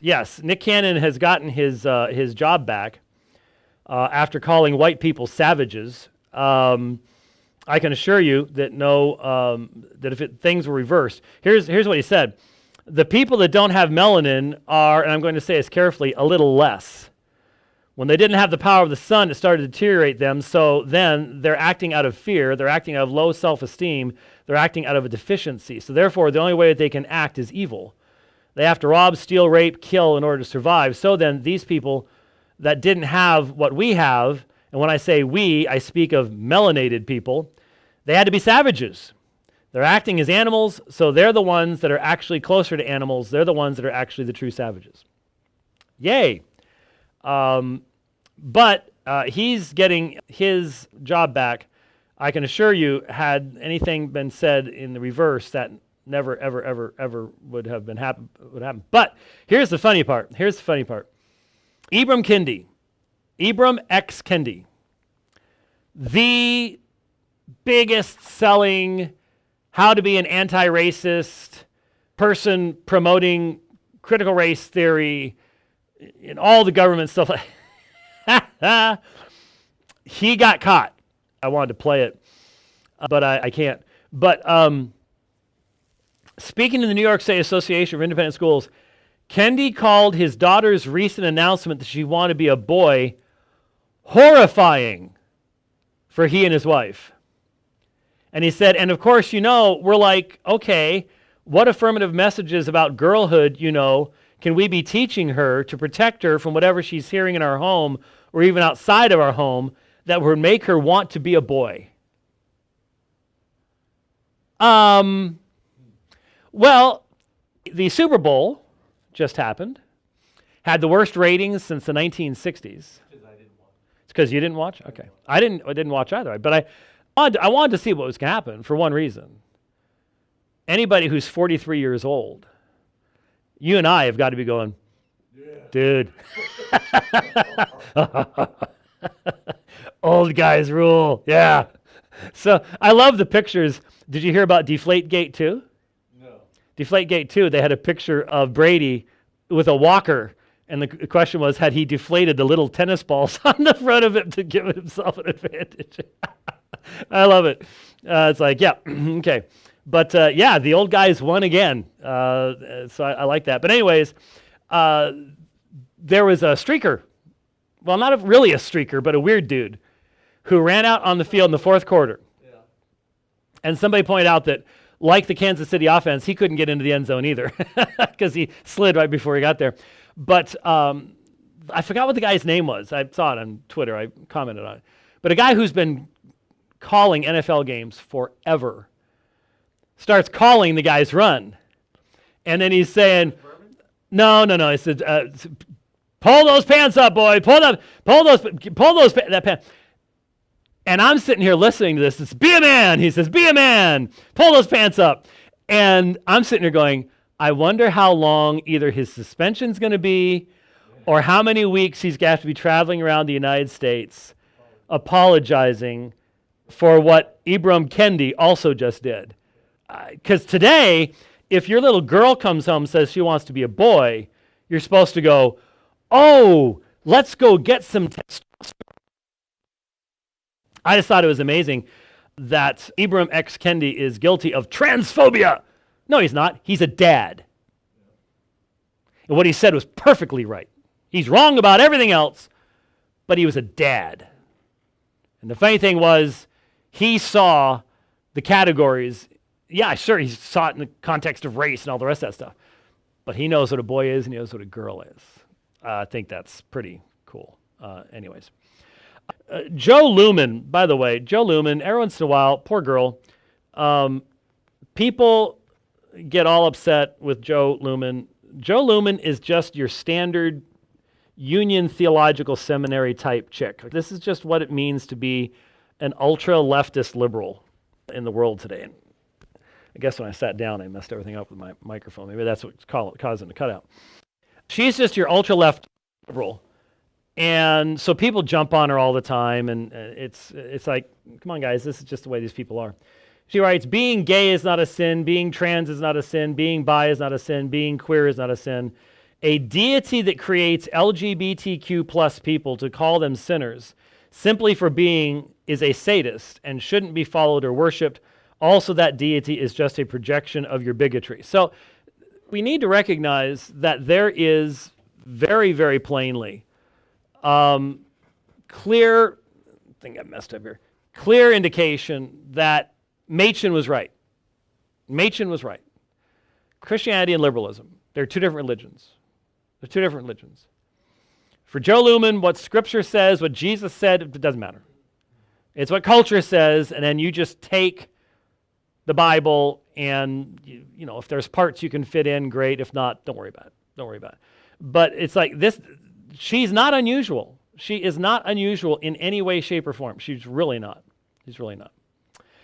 Yes, Nick Cannon has gotten his job back after calling white people savages. I can assure you that that if things were reversed, here's what he said: the people that don't have melanin are, and I'm going to say this carefully, a little less. When they didn't have the power of the sun, it started to deteriorate them. So then they're acting out of fear. They're acting out of low self-esteem. They're acting out of a deficiency. So therefore, the only way that they can act is evil. They have to rob, steal, rape, kill in order to survive. So then these people that didn't have what we have, and when I say we, I speak of melanated people, they had to be savages. They're acting as animals, so they're the ones that are actually closer to animals. They're the ones that are actually the true savages. Yay. But he's getting his job back. I can assure you, had anything been said in the reverse, that never, ever, ever, ever would have been happen. But here's the funny part. Ibram X. Kendi, the biggest selling how to be an anti-racist person promoting critical race theory in all the government stuff. He got caught. I wanted to play it, but I can't. But speaking to the New York State Association of Independent Schools, Kendi called his daughter's recent announcement that she wanted to be a boy horrifying for he and his wife. And he said, and of course, we're like, okay, what affirmative messages about girlhood, can we be teaching her to protect her from whatever she's hearing in our home or even outside of our home that would make her want to be a boy? Well, the Super Bowl just happened, had the worst ratings since the 1960s. It's because you didn't watch? Okay. I didn't watch either, but I wanted to see what was going to happen for one reason. Anybody who's 43 years old, you and I have got to be going, dude. Old guys rule. Yeah. So I love the pictures. Did you hear about Deflategate 2? No. Deflategate 2, they had a picture of Brady with a walker. And the question was, had he deflated the little tennis balls on the front of it to give himself an advantage? I love it. It's like, yeah, okay. But yeah, the old guys won again. So I like that. But anyways, there was a streaker. Well, not really a streaker, but a weird dude who ran out on the field in the fourth quarter. Yeah. And somebody pointed out that, like the Kansas City offense, he couldn't get into the end zone either because he slid right before he got there. But I forgot what the guy's name was. I saw it on Twitter. I commented on it. But a guy who's been calling NFL games forever starts calling the guy's run. And then he's saying, no. He said, pull those pants up, boy. Pull that pants. And I'm sitting here listening to this. It's be a man. He says, be a man. Pull those pants up. And I'm sitting here going, I wonder how long either his suspension's going to be or how many weeks he's got to be traveling around the United States apologizing for what Ibram Kendi also just did. Because today, if your little girl comes home and says she wants to be a boy, you're supposed to go, oh, let's go get some testosterone. I just thought it was amazing that Ibram X. Kendi is guilty of transphobia. No, he's not. He's a dad. And what he said was perfectly right. He's wrong about everything else, but he was a dad. And the funny thing was, he saw the categories. Yeah, sure, he saw it in the context of race and all the rest of that stuff. But he knows what a boy is and he knows what a girl is. I think that's pretty cool. Anyways. Joe Lumen, by the way, every once in a while, poor girl, people get all upset with Joe Lumen. Joe Lumen is just your standard Union Theological Seminary type chick. This is just what it means to be an ultra-leftist liberal in the world today. And I guess when I sat down, I messed everything up with my microphone. Maybe that's what's causing the cutout. She's just your ultra-left liberal. And so people jump on her all the time, and it's like, come on, guys, this is just the way these people are. She writes, being gay is not a sin, being trans is not a sin, being bi is not a sin, being queer is not a sin. A deity that creates LGBTQ plus people to call them sinners simply for being is a sadist and shouldn't be followed or worshipped. Also, that deity is just a projection of your bigotry. So we need to recognize that there is very, very plainly clear, I think I messed up here, clear indication that Machen was right. Machen was right. Christianity and liberalism, they're two different religions. They're two different religions. For Joe Luhmann, what Scripture says, what Jesus said, it doesn't matter. It's what culture says, and then you just take the Bible and, you know, if there's parts you can fit in, great. If not, don't worry about it. Don't worry about it. But it's like this, she's not unusual. She is not unusual in any way, shape, or form. She's really not. She's really not.